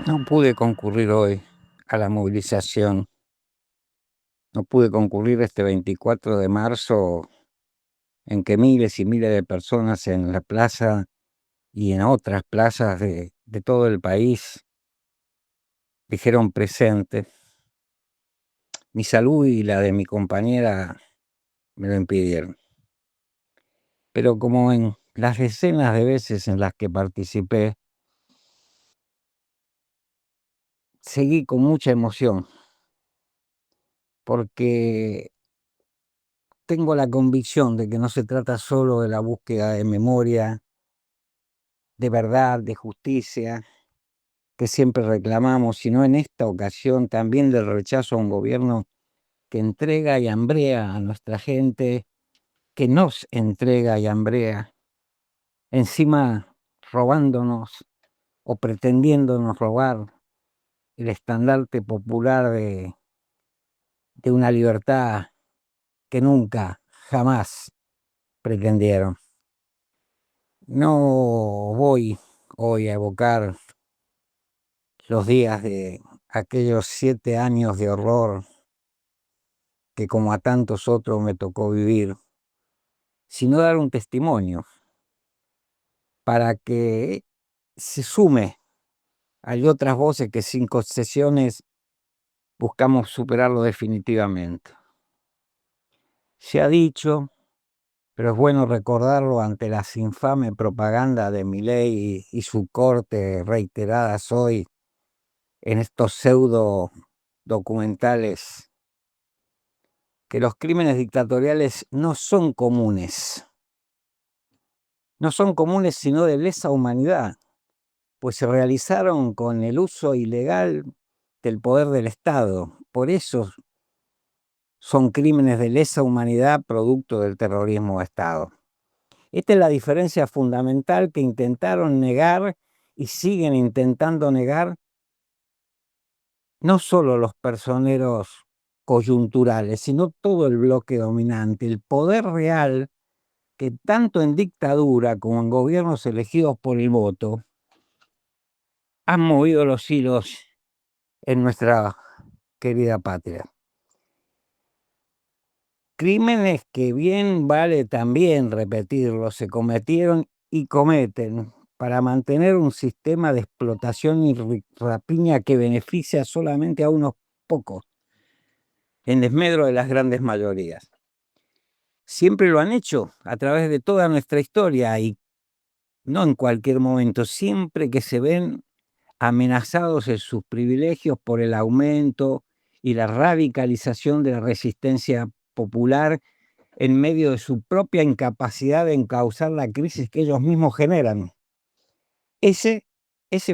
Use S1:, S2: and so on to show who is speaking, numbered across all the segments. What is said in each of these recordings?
S1: No pude concurrir hoy a la movilización. No pude concurrir este 24 de marzo en que miles y miles de personas en la plaza y en otras plazas de todo el país dijeron presente. Mi salud y la de mi compañera me lo impidieron. Pero como en las decenas de veces en las que participé, seguí con mucha emoción, porque tengo la convicción de que no se trata solo de la búsqueda de memoria, de verdad, de justicia, que siempre reclamamos, sino en esta ocasión también del rechazo a un gobierno que entrega y hambrea a nuestra gente, que nos entrega y hambrea, encima robándonos o pretendiéndonos robar el estandarte popular de una libertad que nunca, jamás pretendieron. No voy hoy a evocar los días de aquellos 7 años de horror que, como a tantos otros, me tocó vivir, sino dar un testimonio para que se sume. Hay otras voces que sin concesiones buscamos superarlo definitivamente. Se ha dicho, pero es bueno recordarlo ante las infame propaganda de Milei y su corte reiteradas hoy en estos pseudo documentales, que los crímenes dictatoriales no son comunes. No son comunes sino de lesa humanidad, pues se realizaron con el uso ilegal del poder del Estado. Por eso son crímenes de lesa humanidad producto del terrorismo de Estado. Esta es la diferencia fundamental que intentaron negar y siguen intentando negar no solo los personeros coyunturales, sino todo el bloque dominante. El poder real que tanto en dictadura como en gobiernos elegidos por el voto han movido los hilos en nuestra querida patria. Crímenes que, bien vale también repetirlo, se cometieron y cometen para mantener un sistema de explotación y rapiña que beneficia solamente a unos pocos, en desmedro de las grandes mayorías. Siempre lo han hecho a través de toda nuestra historia y no en cualquier momento, siempre que se ven amenazados en sus privilegios por el aumento y la radicalización de la resistencia popular en medio de su propia incapacidad de encauzar la crisis que ellos mismos generan. Ese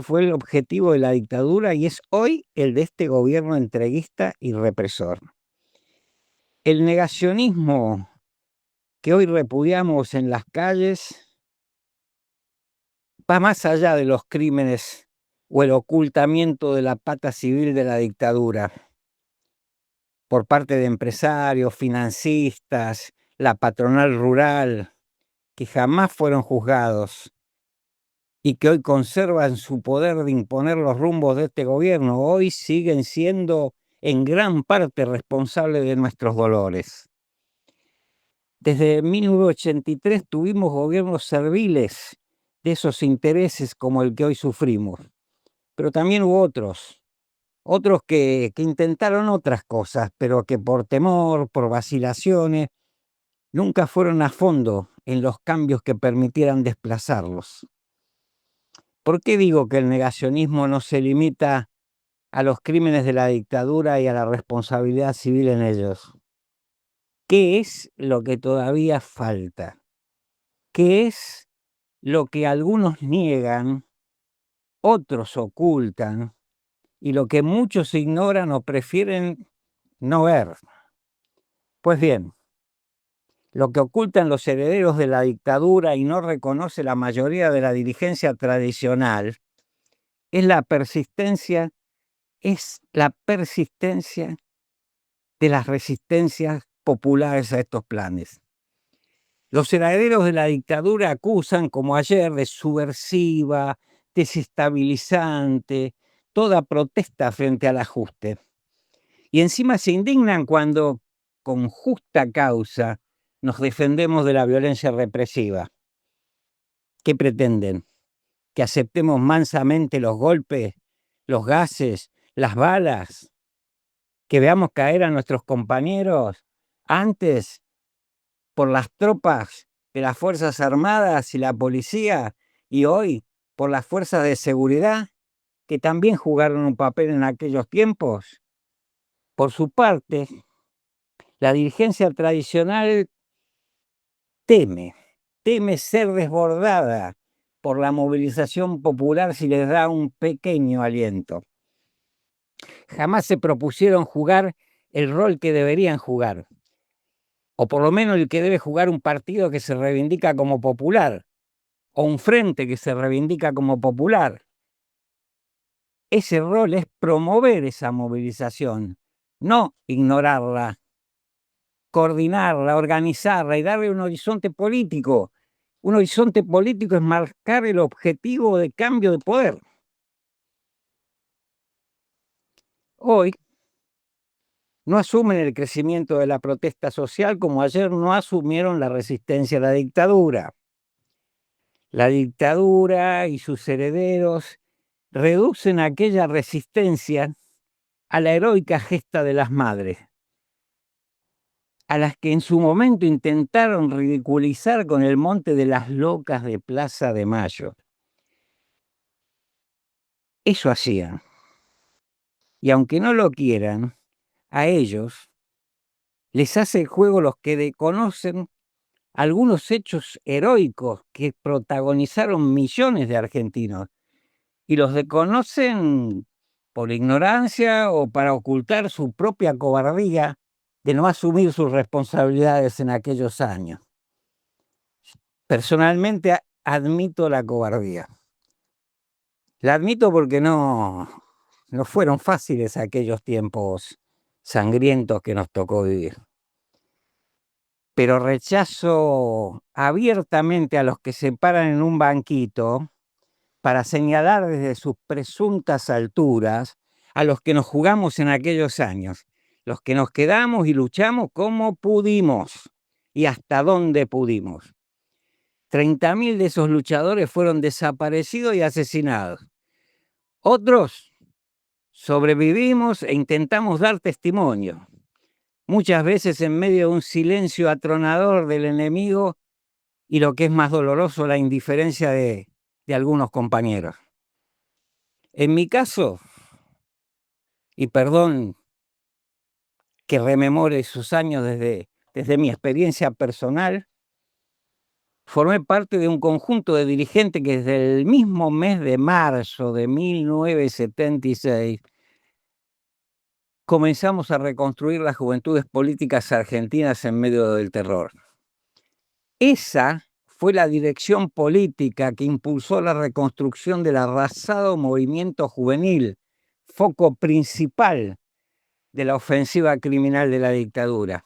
S1: fue el objetivo de la dictadura y es hoy el de este gobierno entreguista y represor. El negacionismo que hoy repudiamos en las calles va más allá de los crímenes o el ocultamiento de la pata civil de la dictadura por parte de empresarios, financistas, la patronal rural, que jamás fueron juzgados y que hoy conservan su poder de imponer los rumbos de este gobierno, hoy siguen siendo en gran parte responsables de nuestros dolores. Desde 1983 tuvimos gobiernos serviles de esos intereses como el que hoy sufrimos, pero también hubo otros que intentaron otras cosas, pero que por temor, por vacilaciones, nunca fueron a fondo en los cambios que permitieran desplazarlos. ¿Por qué digo que el negacionismo no se limita a los crímenes de la dictadura y a la responsabilidad civil en ellos? ¿Qué es lo que todavía falta? ¿Qué es lo que algunos niegan, otros ocultan, y lo que muchos ignoran o prefieren no ver? Pues bien, lo que ocultan los herederos de la dictadura y no reconoce la mayoría de la dirigencia tradicional es la persistencia de las resistencias populares a estos planes. Los herederos de la dictadura acusan, como ayer, de subversiva, desestabilizante, toda protesta frente al ajuste. Y encima se indignan cuando, con justa causa, nos defendemos de la violencia represiva. ¿Qué pretenden? ¿Que aceptemos mansamente los golpes, los gases, las balas? ¿Que veamos caer a nuestros compañeros antes por las tropas de las Fuerzas Armadas y la policía, y hoy por las fuerzas de seguridad, que también jugaron un papel en aquellos tiempos? Por su parte, la dirigencia tradicional teme ser desbordada por la movilización popular si les da un pequeño aliento. Jamás se propusieron jugar el rol que deberían jugar, o por lo menos el que debe jugar un partido que se reivindica como popular, o un frente que se reivindica como popular. Ese rol es promover esa movilización, no ignorarla, coordinarla, organizarla y darle un horizonte político. Un horizonte político es marcar el objetivo de cambio de poder. Hoy no asumen el crecimiento de la protesta social como ayer no asumieron la resistencia a la dictadura. La dictadura y sus herederos reducen aquella resistencia a la heroica gesta de las madres, a las que en su momento intentaron ridiculizar con el monte de las locas de Plaza de Mayo. Eso hacían. Y aunque no lo quieran, a ellos les hace el juego los que desconocen algunos hechos heroicos que protagonizaron millones de argentinos, y los desconocen por ignorancia o para ocultar su propia cobardía de no asumir sus responsabilidades en aquellos años. Personalmente admito la cobardía. La admito porque no fueron fáciles aquellos tiempos sangrientos que nos tocó vivir. Pero rechazo abiertamente a los que se paran en un banquito para señalar desde sus presuntas alturas a los que nos jugamos en aquellos años, los que nos quedamos y luchamos como pudimos y hasta donde pudimos. 30.000 de esos luchadores fueron desaparecidos y asesinados. Otros sobrevivimos e intentamos dar testimonio, muchas veces en medio de un silencio atronador del enemigo y, lo que es más doloroso, la indiferencia de algunos compañeros. En mi caso, y perdón que rememore esos años desde mi experiencia personal, formé parte de un conjunto de dirigentes que desde el mismo mes de marzo de 1976 comenzamos a reconstruir las juventudes políticas argentinas en medio del terror. Esa fue la dirección política que impulsó la reconstrucción del arrasado movimiento juvenil, foco principal de la ofensiva criminal de la dictadura.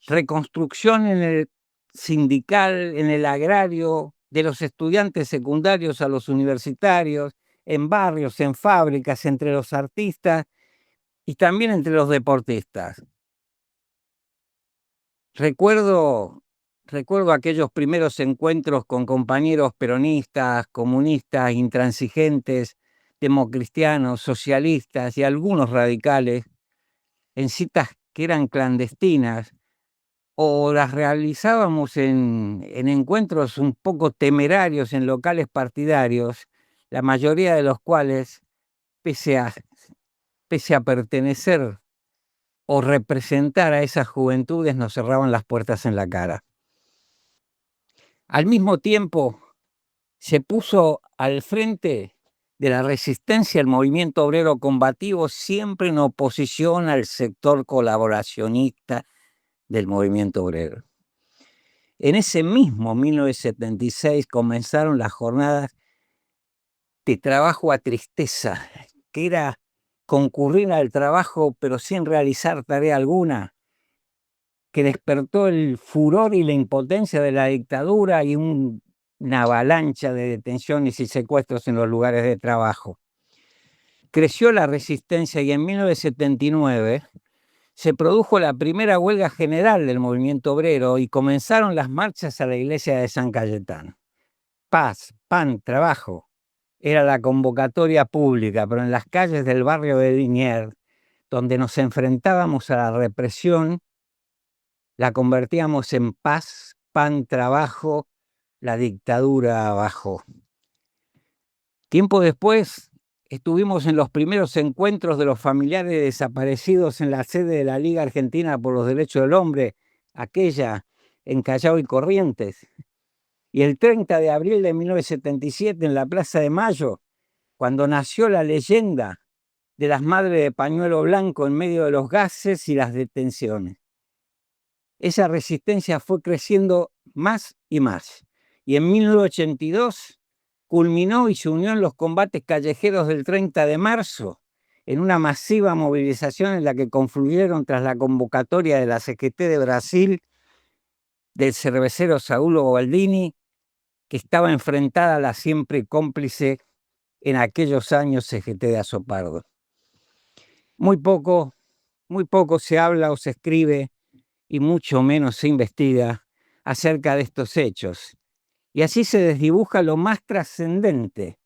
S1: Reconstrucción en el sindical, en el agrario, de los estudiantes secundarios a los universitarios, en barrios, en fábricas, entre los artistas y también entre los deportistas. Recuerdo aquellos primeros encuentros con compañeros peronistas, comunistas, intransigentes, democristianos, socialistas y algunos radicales en citas que eran clandestinas, o las realizábamos en encuentros un poco temerarios en locales partidarios, la mayoría de los cuales, pese a pertenecer o representar a esas juventudes, nos cerraban las puertas en la cara. Al mismo tiempo, se puso al frente de la resistencia el movimiento obrero combativo, siempre en oposición al sector colaboracionista del movimiento obrero. En ese mismo 1976 comenzaron las jornadas de trabajo a tristeza, que era concurrir al trabajo pero sin realizar tarea alguna, que despertó el furor y la impotencia de la dictadura y una avalancha de detenciones y secuestros en los lugares de trabajo. creció la resistencia y en 1979 se produjo la primera huelga general del movimiento obrero y comenzaron las marchas a la iglesia de San Cayetano. Paz, pan, trabajo. Era la convocatoria pública, pero en las calles del barrio de Liniers, donde nos enfrentábamos a la represión, la convertíamos en paz, pan, trabajo, la dictadura abajo. Tiempo después, estuvimos en los primeros encuentros de los familiares desaparecidos en la sede de la Liga Argentina por los Derechos del Hombre, aquella en Callao y Corrientes. Y el 30 de abril de 1977 en la Plaza de Mayo, cuando nació la leyenda de las madres de pañuelo blanco en medio de los gases y las detenciones. Esa resistencia fue creciendo más y más. Y en 1982 culminó y se unió en los combates callejeros del 30 de marzo, en una masiva movilización en la que confluyeron tras la convocatoria de la CGT de Brasil, del cervecero Saulo Baldini, que estaba enfrentada a la siempre cómplice en aquellos años CGT de Azopardo. Muy poco se habla o se escribe y mucho menos se investiga acerca de estos hechos. Y así se desdibuja lo más trascendente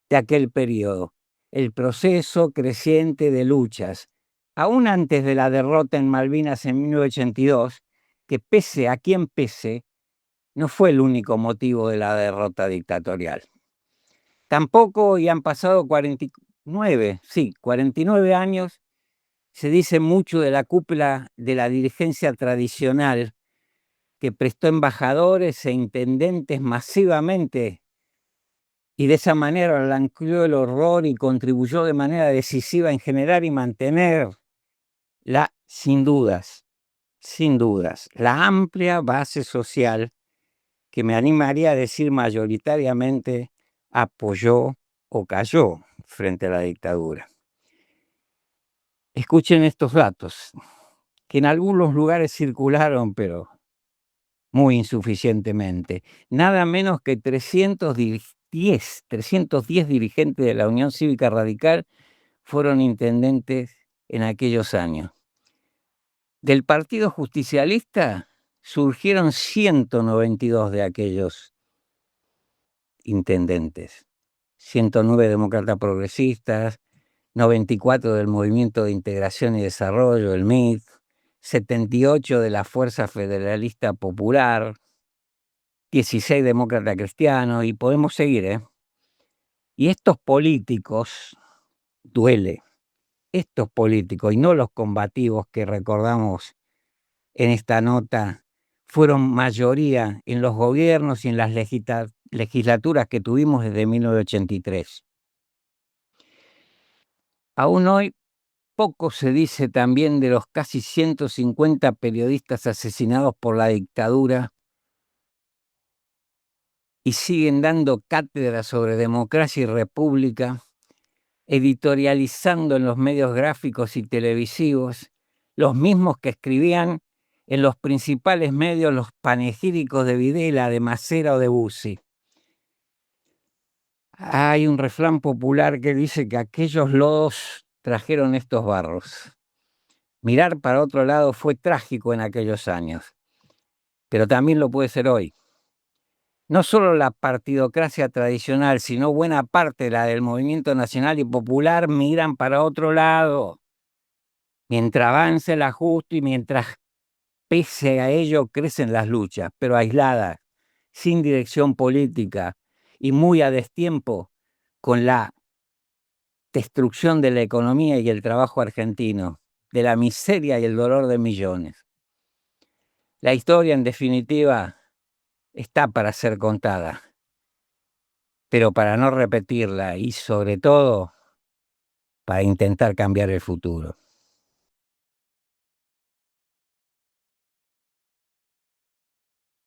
S1: de aquel periodo, el proceso creciente de luchas, aún antes de la derrota en Malvinas en 1982, que pese a quien pese, no fue el único motivo de la derrota dictatorial. Tampoco, y han pasado 49 años, se dice mucho de la cúpula de la dirigencia tradicional que prestó embajadores e intendentes masivamente y de esa manera blanqueó el horror y contribuyó de manera decisiva en generar y mantener sin dudas, la amplia base social que me animaría a decir mayoritariamente apoyó o cayó frente a la dictadura. Escuchen estos datos, que en algunos lugares circularon, pero muy insuficientemente. Nada menos que 310 dirigentes de la Unión Cívica Radical fueron intendentes en aquellos años. Del Partido Justicialista surgieron 192 de aquellos intendentes, 109 demócratas progresistas, 94 del Movimiento de Integración y Desarrollo, el MID, 78 de la Fuerza Federalista Popular, 16 demócratas cristianos, y podemos seguir, ¿eh? Y estos políticos, duele, estos políticos, y no los combativos que recordamos en esta nota, fueron mayoría en los gobiernos y en las legislaturas que tuvimos desde 1983. Aún hoy, poco se dice también de los casi 150 periodistas asesinados por la dictadura y siguen dando cátedra sobre democracia y república, editorializando en los medios gráficos y televisivos, los mismos que escribían en los principales medios los panegíricos de Videla, de Macera o de Bussi. Hay un refrán popular que dice que aquellos lodos trajeron estos barros. Mirar para otro lado fue trágico en aquellos años, pero también lo puede ser hoy. No solo la partidocracia tradicional, sino buena parte de la del movimiento nacional y popular miran para otro lado. Mientras avance el ajuste y mientras pese a ello crecen las luchas, pero aisladas, sin dirección política y muy a destiempo con la destrucción de la economía y el trabajo argentino, de la miseria y el dolor de millones. La historia, en definitiva, está para ser contada, pero para no repetirla y, sobre todo, para intentar cambiar el futuro.